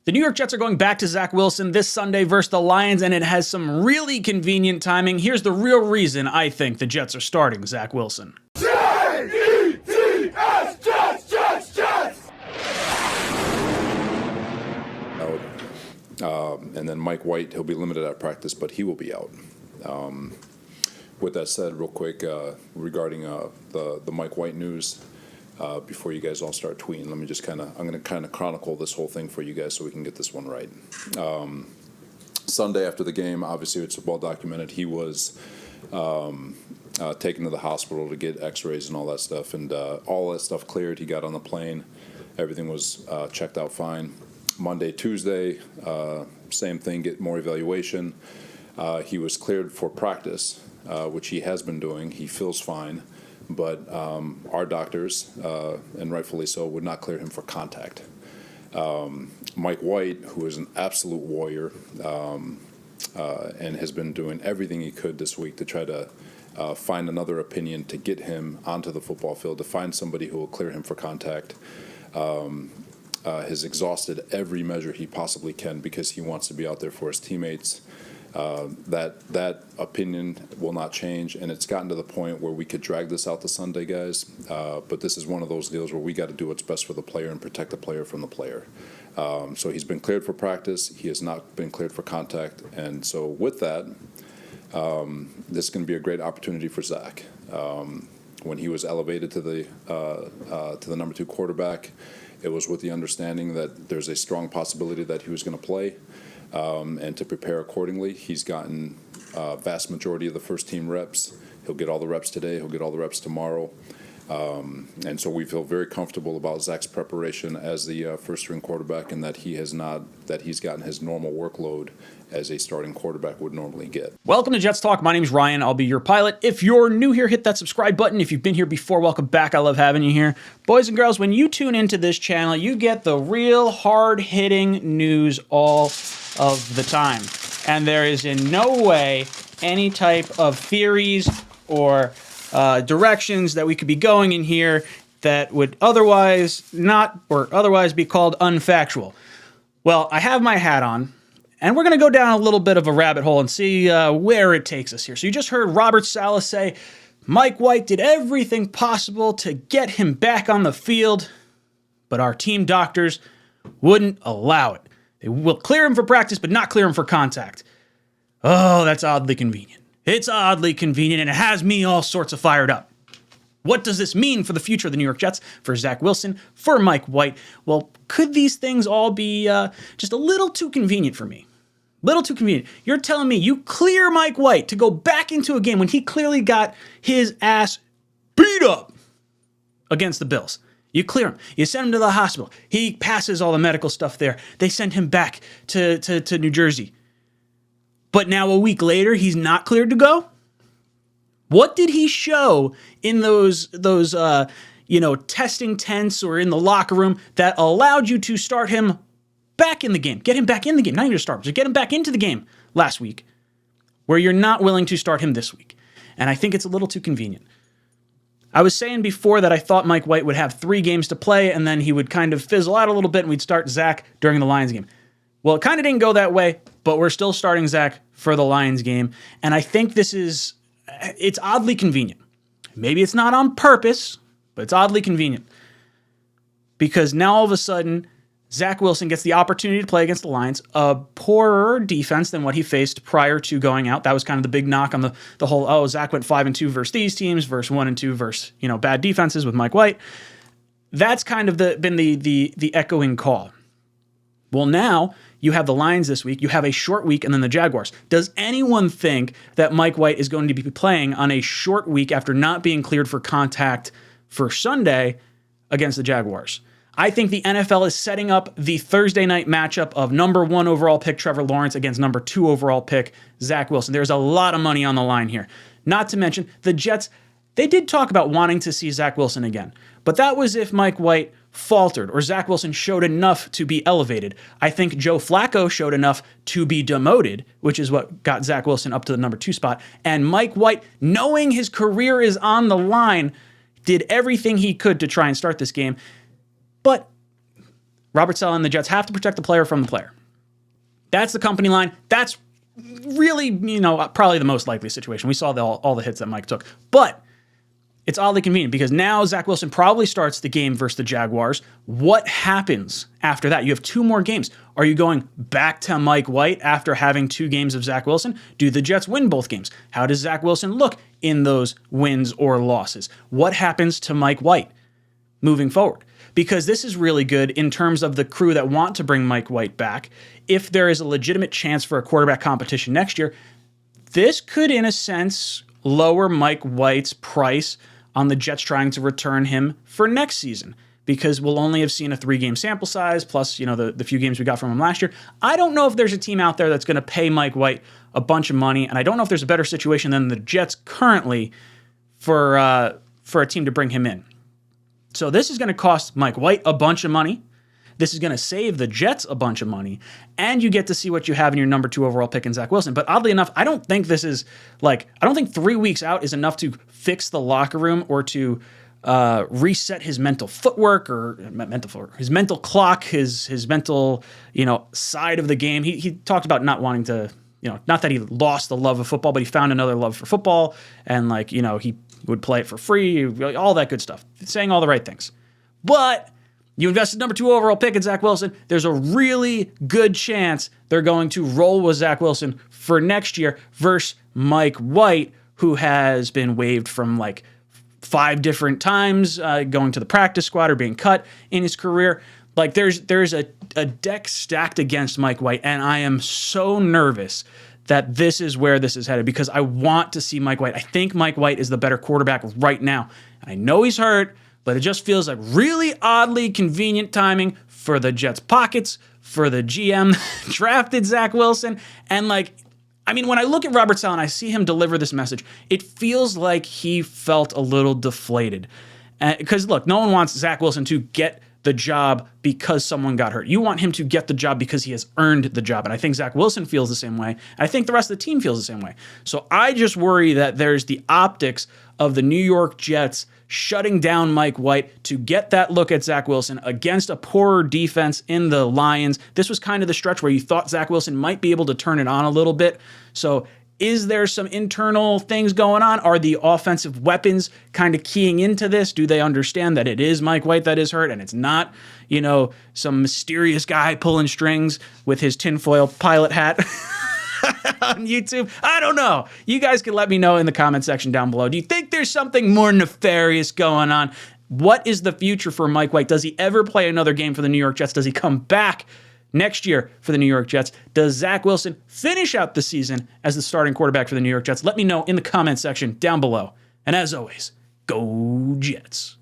The New York Jets are going back to Zach Wilson this Sunday versus the Lions, and it has some really convenient timing. Here's the real reason I think the Jets are starting Zach Wilson. Jets, Jets, Jets! And then Mike White, he'll be limited at practice, but he will be out. With that said, real quick, regarding the Mike White news, before you guys all start tweeting, let me just I'm going to kind of chronicle this whole thing for you guys so we can get this one right. Sunday after the game, obviously it's well documented, he was taken to the hospital to get x-rays and all that stuff, and all that stuff cleared. He got on the plane. Everything was checked out fine. Monday, Tuesday, same thing, get more evaluation. He was cleared for practice, which he has been doing. He feels fine. But our doctors, and rightfully so, would not clear him for contact. Mike White, who is an absolute warrior and has been doing everything he could this week to try to find another opinion to get him onto the football field, to find somebody who will clear him for contact, has exhausted every measure he possibly can because he wants to be out there for his teammates. That opinion will not change, and it's gotten to the point where we could drag this out to Sunday, guys, but this is one of those deals where we got to do what's best for the player and protect the player from the player. So he's been cleared for practice. He has not been cleared for contact, and so with that, this is going to be a great opportunity for Zach. When he was elevated to the number 2 quarterback, it was with the understanding that there's a strong possibility that he was going to play. And to prepare accordingly. He's gotten vast majority of the first team reps. He'll get all the reps today. He'll get all the reps tomorrow. And so we feel very comfortable about Zach's preparation as the first string quarterback, and that he's gotten his normal workload as a starting quarterback would normally get. Welcome to Jets Talk. My name is Ryan. I'll be your pilot. If you're new here, hit that subscribe button. If you've been here before, welcome back. I love having you here. Boys and girls, when you tune into this channel, you get the real hard-hitting news all of the time. And there is in no way any type of theories or directions that we could be going in here that would otherwise be called unfactual. Well, I have my hat on, and we're going to go down a little bit of a rabbit hole and see where it takes us here. So you just heard Robert Saleh say Mike White did everything possible to get him back on the field, but our team doctors wouldn't allow it. They will clear him for practice, but not clear him for contact. Oh, that's oddly convenient. It's oddly convenient, and it has me all sorts of fired up. What does this mean for the future of the New York Jets, for Zach Wilson, for Mike White? Well, could these things all be just a little too convenient for me? Little too convenient. You're telling me you clear Mike White to go back into a game when he clearly got his ass beat up against the Bills. You clear him. You send him to the hospital. He passes all the medical stuff there. They send him back to New Jersey. But now a week later, he's not cleared to go? What did he show in those testing tents or in the locker room that allowed you to start him back in the game? Get him back in the game. Not even to start, just get him back into the game last week, where you're not willing to start him this week. And I think it's a little too convenient. I was saying before that I thought Mike White would have 3 games to play, and then he would kind of fizzle out a little bit, and we'd start Zach during the Lions game. Well, it kind of didn't go that way, but we're still starting Zach for the Lions game, and I think it's oddly convenient. Maybe it's not on purpose, but it's oddly convenient. Because now all of a sudden, Zach Wilson gets the opportunity to play against the Lions, a poorer defense than what he faced prior to going out. That was kind of the big knock on the whole, Zach went 5-2 versus these teams, versus 1-2 versus, bad defenses with Mike White. That's kind of been the echoing call. Well, now you have the Lions this week, you have a short week, and then the Jaguars. Does anyone think that Mike White is going to be playing on a short week after not being cleared for contact for Sunday against the Jaguars? I think the NFL is setting up the Thursday night matchup of number 1 overall pick Trevor Lawrence against number 2 overall pick Zach Wilson. There's a lot of money on the line here. Not to mention, the Jets, they did talk about wanting to see Zach Wilson again, but that was if Mike White faltered or Zach Wilson showed enough to be elevated. I think Joe Flacco showed enough to be demoted, which is what got Zach Wilson up to the number 2 spot. And Mike White, knowing his career is on the line, did everything he could to try and start this game. But Robert Saleh and the Jets have to protect the player from the player. That's the company line. That's really, probably the most likely situation. We saw all the hits that Mike took. But it's oddly convenient because now Zach Wilson probably starts the game versus the Jaguars. What happens after that? You have 2 more games. Are you going back to Mike White after having 2 games of Zach Wilson? Do the Jets win both games? How does Zach Wilson look in those wins or losses? What happens to Mike White moving forward? Because this is really good in terms of the crew that want to bring Mike White back. If there is a legitimate chance for a quarterback competition next year, this could, in a sense, lower Mike White's price on the Jets trying to return him for next season, because we'll only have seen a 3-game sample size plus, the few games we got from him last year. I don't know if there's a team out there that's going to pay Mike White a bunch of money, and I don't know if there's a better situation than the Jets currently for a team to bring him in. So this is going to cost Mike White a bunch of money. This is going to save the Jets a bunch of money, and you get to see what you have in your number 2 overall pick in Zach Wilson. But oddly enough, I don't think 3 weeks out is enough to fix the locker room or to reset his mental footwork or his mental clock, his mental, side of the game. He talked about not wanting to, not that he lost the love of football, but he found another love for football, and he would play it for free, all that good stuff, saying all the right things. But you invested number 2 overall pick in Zach Wilson. There's a really good chance they're going to roll with Zach Wilson for next year versus Mike White, who has been waived from 5 different times, going to the practice squad or being cut in his career. There's a deck stacked against Mike White, and I am so nervous that this is where this is headed because I want to see Mike White. I think Mike White is the better quarterback right now. And I know he's hurt, but it just feels like really oddly convenient timing for the Jets' pockets, for the GM drafted Zach Wilson. And when I look at Robert Saleh and I see him deliver this message, it feels like he felt a little deflated. Because look, no one wants Zach Wilson to get the job because someone got hurt. You want him to get the job because he has earned the job. And I think Zach Wilson feels the same way. And I think the rest of the team feels the same way. So I just worry that there's the optics of the New York Jets shutting down Mike White to get that look at Zach Wilson against a poorer defense in the Lions. This was kind of the stretch where you thought Zach Wilson might be able to turn it on a little bit. So is there some internal things going on? Are the offensive weapons kind of keying into this? Do they understand that it is Mike White that is hurt and it's not, some mysterious guy pulling strings with his tinfoil pilot hat on YouTube? I don't know. You guys can let me know in the comment section down below. Do you think there's something more nefarious going on? What is the future for Mike White? Does he ever play another game for the New York Jets? Does he come back next year for the New York Jets? Does Zach Wilson finish out the season as the starting quarterback for the New York Jets? Let me know in the comment section down below. And as always, go Jets.